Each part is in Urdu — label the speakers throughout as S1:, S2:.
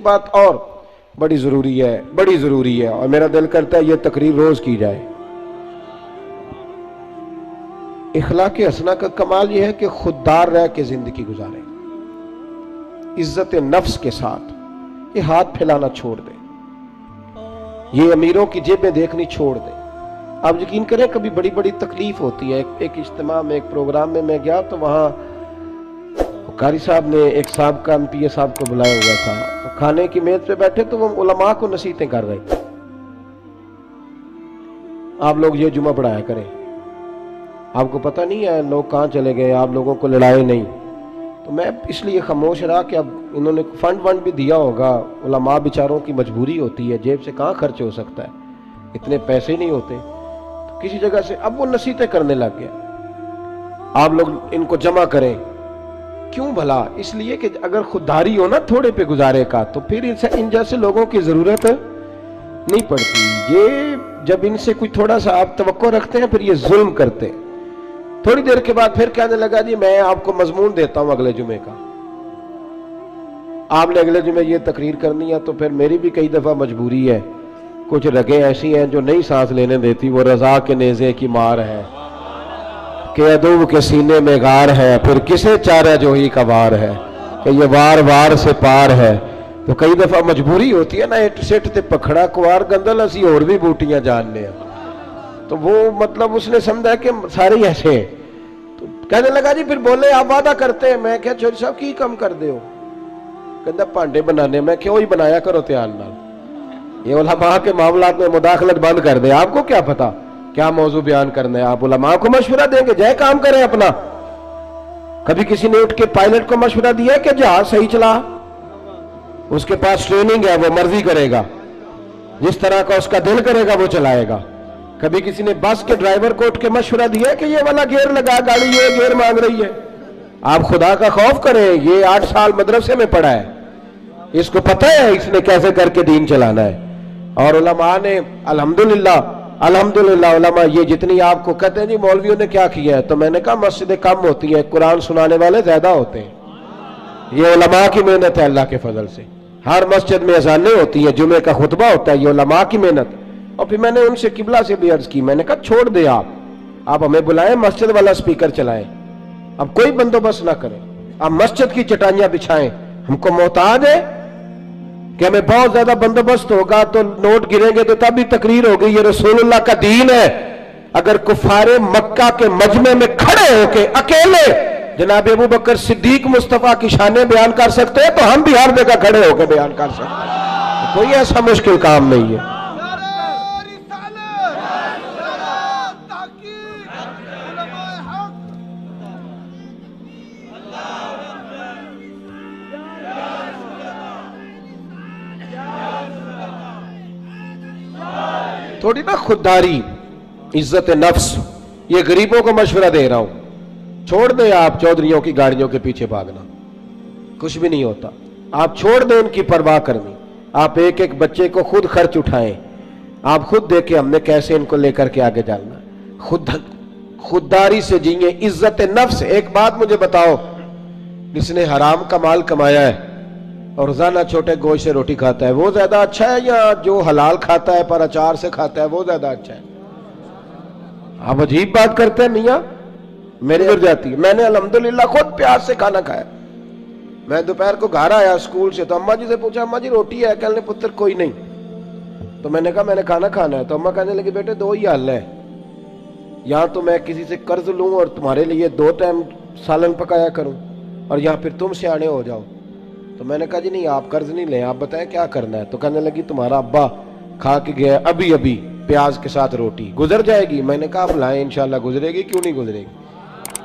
S1: بات اور بڑی ضروری ہے اور میرا دل کرتا ہے یہ تقریر روز کی جائے. اخلاق حسنہ کا کمال یہ ہے کہ خوددار رہ کے زندگی گزارے، عزت نفس کے ساتھ. یہ ہاتھ پھیلانا چھوڑ دے، یہ امیروں کی جیبیں دیکھنی چھوڑ دے. آپ یقین کریں کبھی بڑی بڑی تکلیف ہوتی ہے. ایک اجتماع میں، ایک پروگرام میں میں گیا تو وہاں قاری صاحب نے ایک صاحب کا MP صاحب کو بلایا ہوا تھا. تو کھانے کی میز پہ بیٹھے تو وہ علماء کو نصیحتیں کر رہے تھے، آپ لوگ یہ جمعہ پڑھایا کریں، آپ کو پتہ نہیں ہے لوگ کہاں چلے گئے، آپ لوگوں کو لڑائے نہیں. تو میں اس لیے خاموش رہا کہ اب انہوں نے فنڈ بھی دیا ہوگا، علماء بیچاروں کی مجبوری ہوتی ہے، جیب سے کہاں خرچ ہو سکتا ہے، اتنے پیسے نہیں ہوتے. تو کسی جگہ سے اب وہ نصیحتیں کرنے لگ گیا، آپ لوگ ان کو جمع کریں. کیوں بھلا؟ اس لیے کہ اگر خودداری ہو نا تھوڑے پہ گزارے کا تو پھر ان جیسے لوگوں کی ضرورت نہیں پڑتی. یہ جب ان سے کوئی تھوڑا سا آپ توقع رکھتے ہیں پھر یہ ظلم کرتے ہیں. تھوڑی دیر کے بعد پھر کہنے لگا جی میں آپ کو مضمون دیتا ہوں اگلے جمعے کا، آپ نے اگلے جمعے یہ تقریر کرنی ہے. تو پھر میری بھی کئی دفعہ مجبوری ہے، کچھ رگیں ایسی ہیں جو نہیں سانس لینے دیتی. وہ رضا کے نیزے کی مار ہے کہ عدو کے سینے میں غار ہے، پھر کسے چارہ جو ہی کا وار ہے کہ یہ وار وار سے پار ہے. تو کئی دفعہ مجبوری ہوتی ہے نا، اٹ سٹ تے پکھڑا کوار گندل اسی اور بھی بوٹیاں جاننے ہیں. تو وہ مطلب اس نے سمجھا کہ سارے ہی ایسے ہیں. تو کہنے لگا جی پھر بولے آپ وعدہ کرتے ہیں. میں کہا چوری صاحب کی کم کر دے ہو؟ کہندہ پانڈے بنانے. میں کیوں ہی بنایا کرو تیان نال، یہ علماء کے معاملات میں مداخلت بند کر دے. آپ کو کیا پتا کیا موضوع بیان کرنا ہے؟ آپ علماء کو مشورہ دیں گے جائے کام کریں اپنا. کبھی کسی نے اٹھ کے پائلٹ کو مشورہ دیا کہ جہاز صحیح چلا؟ اس کے پاس ٹریننگ ہے، وہ مرضی کرے گا، جس طرح کا اس کا دل کرے گا وہ چلائے گا. کبھی کسی نے بس کے ڈرائیور کو اٹھ کے مشورہ دیا کہ یہ والا گیئر لگا، گاڑی یہ گیئر مانگ رہی ہے؟ آپ خدا کا خوف کریں، یہ 8 سال مدرسے میں پڑھا ہے، اس کو پتہ ہے اس نے کیسے کر کے دین چلانا ہے. اور علماء نے الحمدللہ علماء یہ جتنی آپ کو کہتے ہیں جی مولویوں نے کیا کیا ہے، تو میں نے کہا مسجدیں کم ہوتی ہیں، قرآن سنانے والے زیادہ ہوتے ہیں. یہ علماء کی محنت ہے اللہ کے فضل سے. ہر مسجد میں اذانیں ہوتی ہیں، جمعے کا خطبہ ہوتا ہے، یہ علماء کی محنت. اور پھر میں نے ان سے قبلہ سے بھی عرض کی، میں نے کہا چھوڑ دے آپ ہمیں بلائیں، مسجد والا سپیکر چلائیں، اب کوئی بندوبست نہ کریں، آپ مسجد کی چٹائیاں بچھائیں. ہم کو محتاج ہے کہ ہمیں بہت زیادہ بندوبست ہوگا تو نوٹ گریں گے تو تب بھی تقریر ہوگی. یہ رسول اللہ کا دین ہے. اگر کفار مکہ کے مجمع میں کھڑے ہو کے اکیلے جناب ابو بکر صدیق مصطفیٰ کی شانیں بیان کر سکتے ہیں تو ہم بھی ہر جگہ کھڑے ہو کے بیان کر سکتے ہیں. کوئی ایسا مشکل کام نہیں ہے. تھوڑی نا خودداری، عزت نفس. یہ غریبوں کو مشورہ دے رہا ہوں، چھوڑ دیں آپ چودھریوں کی گاڑیوں کے پیچھے بھاگنا، کچھ بھی نہیں ہوتا. آپ چھوڑ دیں ان کی پرواہ کرنی. آپ ایک ایک بچے کو خود خرچ اٹھائیں، آپ خود دیکھیں ہم نے کیسے ان کو لے کر کے آگے جانا. خودداری سے جیئیں، عزت نفس. ایک بات مجھے بتاؤ، جس نے حرام کا مال کمایا ہے اور روزانہ چھوٹے گوشت سے روٹی کھاتا ہے وہ زیادہ اچھا ہے یا جو حلال کھاتا ہے پر اچار سے کھاتا ہے وہ زیادہ اچھا ہے؟ آپ عجیب بات کرتے ہیں میاں، میری گر جاتی ہے. میں نے الحمدللہ خود پیاز سے کھانا کھایا. میں دوپہر کو گھر آیا اسکول سے تو اماں جی سے پوچھا اماں جی روٹی ہے؟ کہنے پتر کوئی نہیں. تو میں نے کہا میں نے کھانا کھانا ہے. تو اماں کہنے لگی بیٹے 2 ہی حل ہے، یا تو میں کسی سے قرض لوں اور تمہارے لیے 2 ٹائم سالن پکایا کروں، اور یا پھر تم سیانے ہو جاؤ. تو میں نے کہا جی نہیں آپ قرض نہیں لیں، آپ بتائیں کیا کرنا ہے. تو کہنے لگی تمہارا ابا کھا کے گیا ابھی پیاز کے ساتھ روٹی، گزر جائے گی. میں نے کہا آپ لائیں انشاءاللہ گزرے گی، کیوں نہیں گزرے گی،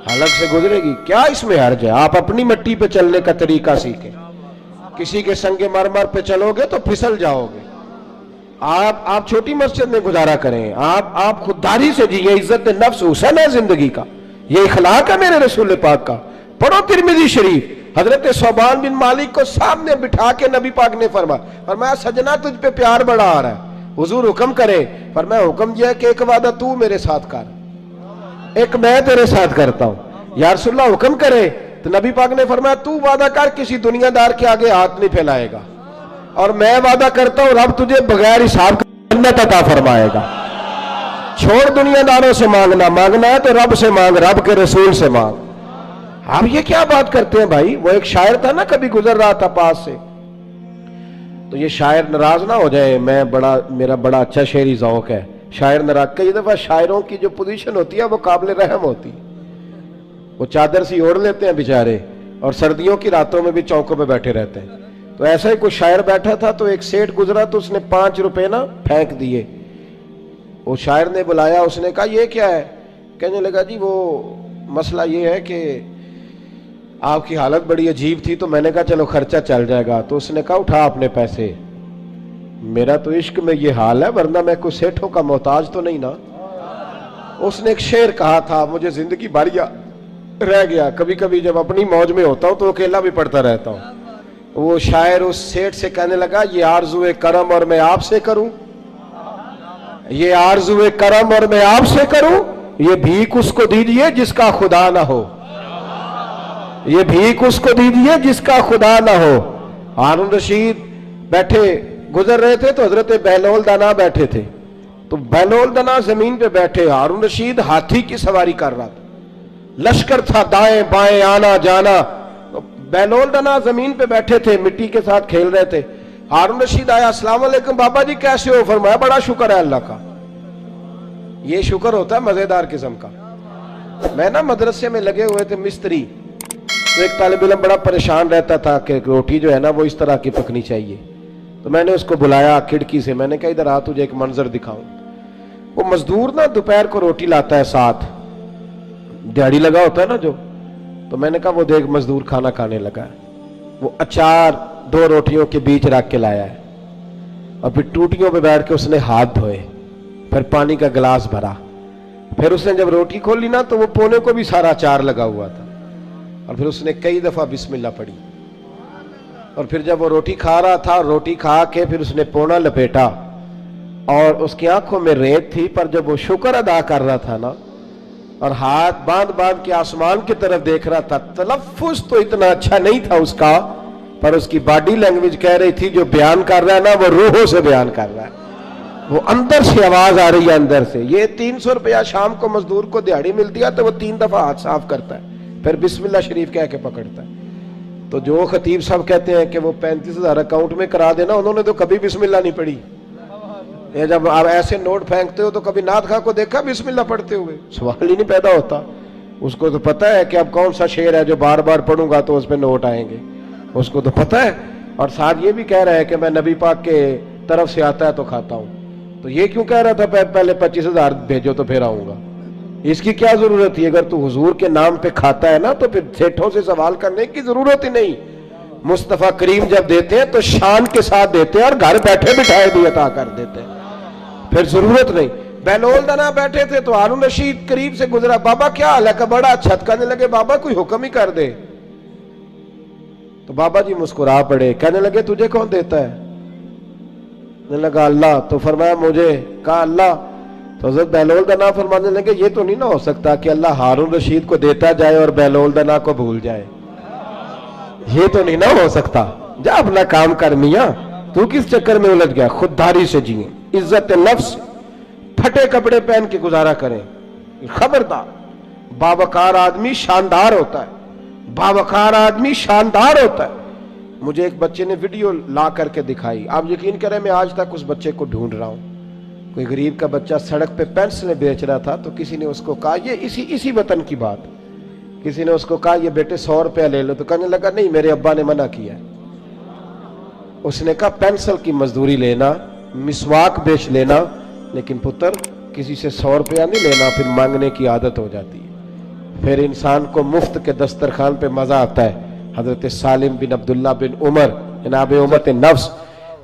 S1: حلق سے گزرے گی. کیا اس میں حرج ہے؟ آپ اپنی مٹی پہ چلنے کا طریقہ سیکھیں. کسی کے سنگ مرمر پہ چلو گے تو پھسل جاؤ گے. آپ چھوٹی مسجد میں گزارا کریں. آپ خودداری سے جیئے. عزت نفس حسن ہے زندگی کا، یہ اخلاق ہے میرے رسول پاک کا. پڑھو ترمذی شریف، حضرت صوبان بن مالک کو سامنے بٹھا کے نبی پاک نے فرمایا سجنا تجھ پہ پیار بڑا آ رہا ہے، حضور حکم کرے. فرمایا حکم یہ ہے کہ ایک وعدہ تو میرے ساتھ کر، ایک میں تیرے ساتھ کرتا ہوں. یا رسول اللہ حکم کرے. تو نبی پاک نے فرمایا تو وعدہ کر کسی دنیا دار کے آگے ہاتھ نہیں پھیلائے گا. اور میں وعدہ کرتا ہوں رب تجھے بغیر حساب کا جنت عطا فرمائے گا۔ چھوڑ دنیا داروں سے مانگنا، مانگنا ہے تو رب سے مانگ، رب کے رسول سے مانگ۔ آپ یہ کیا بات کرتے ہیں بھائی؟ وہ ایک شاعر تھا نا، کبھی گزر رہا تھا پاس سے، تو یہ شاعر ناراض نہ ہو جائے، میرا بڑا اچھا شعری ذوق ہے، شاعر ناراض، کئی دفعہ شاعروں کی جو پوزیشن ہوتی ہے وہ قابل رحم ہوتی ہے، وہ چادر سی اوڑھ لیتے ہیں بیچارے اور سردیوں کی راتوں میں بھی چوکوں پہ بیٹھے رہتے ہیں۔ تو ایسا ہی کوئی شاعر بیٹھا تھا تو ایک سیٹ گزرا تو اس نے 5 روپے نا پھینک دیے۔ وہ شاعر نے بلایا، اس نے کہا یہ کیا ہے؟ کہنے لگا جی وہ مسئلہ یہ ہے کہ آپ کی حالت بڑی عجیب تھی تو میں نے کہا چلو خرچہ چل جائے گا۔ تو اس نے کہا اٹھا اپنے پیسے، میرا تو عشق میں یہ حال ہے ورنہ میں کوئی سیٹھوں کا محتاج تو نہیں نا۔ اس نے ایک شعر کہا تھا، مجھے زندگی بھر یاد رہ گیا، کبھی کبھی جب اپنی موج میں ہوتا ہوں تو اکیلا بھی پڑھتا رہتا ہوں۔ وہ شاعر اس سیٹ سے کہنے لگا یہ آرزو کرم اور میں آپ سے کروں، یہ آرزو کرم اور میں آپ سے کروں، یہ بھیک اس کو دیجئے جس کا خدا نہ ہو، یہ بھیک اس کو دیجئے جس کا خدا نہ ہو۔ ہارون رشید بیٹھے گزر رہے تھے تو حضرت بہلول دانا بیٹھے تھے، تو بہلول دانا زمین پہ بیٹھے، ہارون رشید ہاتھی کی سواری کر رہا تھا، لشکر تھا دائیں بائیں آنا جانا، بہلول دانا زمین پہ بیٹھے تھے، مٹی کے ساتھ کھیل رہے تھے۔ ہارون رشید آیا، السلام علیکم بابا جی کیسے ہو؟ فرمایا بڑا شکر ہے اللہ کا۔ یہ شکر ہوتا ہے مزیدار قسم کا۔ میں نا مدرسے میں لگے ہوئے تھے مستری، تو ایک طالب علم بڑا پریشان رہتا تھا کہ روٹی جو ہے نا وہ اس طرح کی پکنی چاہیے، تو میں نے اس کو بلایا کھڑکی سے، میں نے کہا ادھر آ تجھے ایک منظر دکھاؤں۔ وہ مزدور نا دوپہر کو روٹی لاتا ہے ساتھ، دیہڑی لگا ہوتا ہے نا جو، تو میں نے کہا وہ دیکھ مزدور کھانا کھانے لگا ہے، وہ اچار 2 روٹیوں کے بیچ رکھ کے لایا ہے، اور پھر ٹوٹیوں پہ بیٹھ کے اس نے ہاتھ دھوئے، پھر پانی کا گلاس بھرا، پھر اس نے جب روٹی کھولی نا تو وہ پونے کو بھی سارا اچار لگا ہوا تھا، اور پھر اس نے کئی دفعہ بسم اللہ پڑھی، اور پھر جب وہ روٹی کھا رہا تھا، روٹی کھا کے پھر اس نے پونا لپیٹا، اور اس کی آنکھوں میں ریت تھی، پر جب وہ شکر ادا کر رہا تھا نا اور ہاتھ باندھ کے آسمان کی طرف دیکھ رہا تھا، تلفظ تو اتنا اچھا نہیں تھا اس کا، پر اس کی باڈی لینگویج کہہ رہی تھی جو بیان کر رہا ہے نا وہ روحوں سے بیان کر رہا ہے، وہ اندر سے آواز آ رہی ہے اندر سے۔ یہ 300 روپیہ شام کو مزدور کو دیہڑی ملتی ہے تو وہ 3 دفعہ ہاتھ صاف کرتا ہے، پھر بسم اللہ شریف کہہ کے پکڑتا ہے۔ تو جو خطیب صاحب کہتے ہیں کہ وہ 35,000 اکاؤنٹ میں کرا دینا، انہوں نے تو کبھی بسم اللہ نہیں پڑھی۔ یہ جب آپ ایسے نوٹ پھینکتے ہو تو کبھی نعت خواہ کو دیکھا بسم اللہ پڑھتے ہوئے؟ سوال ہی نہیں پیدا ہوتا۔ اس کو تو پتہ ہے کہ اب کون سا شعر ہے جو بار بار پڑھوں گا تو اس پہ نوٹ آئیں گے، اس کو تو پتہ ہے، اور ساتھ یہ بھی کہہ رہا ہے کہ میں نبی پاک کے طرف سے آتا ہے تو کھاتا ہوں، تو یہ کیوں کہہ رہا تھا پہلے 25,000 بھیجو تو پھر آؤں گا؟ اس کی کیا ضرورت تھی؟ اگر تو حضور کے نام پہ کھاتا ہے نا تو پھر سیٹھوں سے سوال کرنے کی ضرورت ہی نہیں۔ مصطفیٰ کریم جب دیتے ہیں تو شان کے ساتھ دیتے ہیں اور گھر بیٹھے بٹھائے بھی عطا کر دیتے ہیں، پھر ضرورت نہیں۔ بہلول دانا بیٹھے تھے تو ہارون رشید قریب سے گزرا، بابا کیا حال ہے؟ کہ بڑا اچھا۔ کہنے لگے بابا کوئی حکم ہی کر دے، تو بابا جی مسکرا پڑے، کہنے لگے تجھے کون دیتا ہے؟ کہنے لگا اللہ۔ تو فرمایا مجھے؟ کہا اللہ۔ تو حضرت بہلول دانا فرمانے لگے یہ تو نہیں نہ ہو سکتا کہ اللہ ہارون رشید کو دیتا جائے اور بہلول دانا کو بھول جائے، یہ تو نہیں نہ ہو سکتا، جا اپنا کام کر میاں، تو کس چکر میں الجھ گیا؟ خودداری سے جیئیں، عزت نفس، پھٹے کپڑے پہن کے گزارا کریں۔ خبردار، باوقار آدمی شاندار ہوتا ہے، باوقار آدمی شاندار ہوتا ہے۔ مجھے ایک بچے نے ویڈیو لا کر کے دکھائی، آپ یقین کریں میں آج تک اس بچے کو ڈھونڈ رہا ہوں۔ کوئی غریب کا بچہ سڑک پہ پینسلیں بیچ رہا تھا، تو کسی نے اس کو کہا، یہ اسی وطن کی بات، کسی نے اس کو کہا یہ بیٹے 100 روپیہ لے لو، تو کہنے لگا نہیں میرے ابا نے منع کیا ہے۔ اس نے کہا پینسل کی مزدوری لینا، مسواک بیچ لینا، لیکن پتر کسی سے 100 روپیہ نہیں لینا، پھر مانگنے کی عادت ہو جاتی ہے، پھر انسان کو مفت کے دسترخوان پہ مزہ آتا ہے۔ حضرت سالم بن عبداللہ بن عمر جناب امت نفس،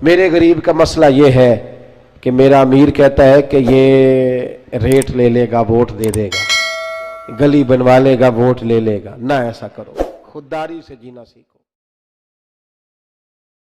S1: میرے غریب کا مسئلہ یہ ہے کہ میرا امیر کہتا ہے کہ یہ ریٹ لے لے گا ووٹ دے دے گا، گلی بنوا لے گا ووٹ لے لے گا، نہ ایسا کرو، خودداری سے جینا سیکھو۔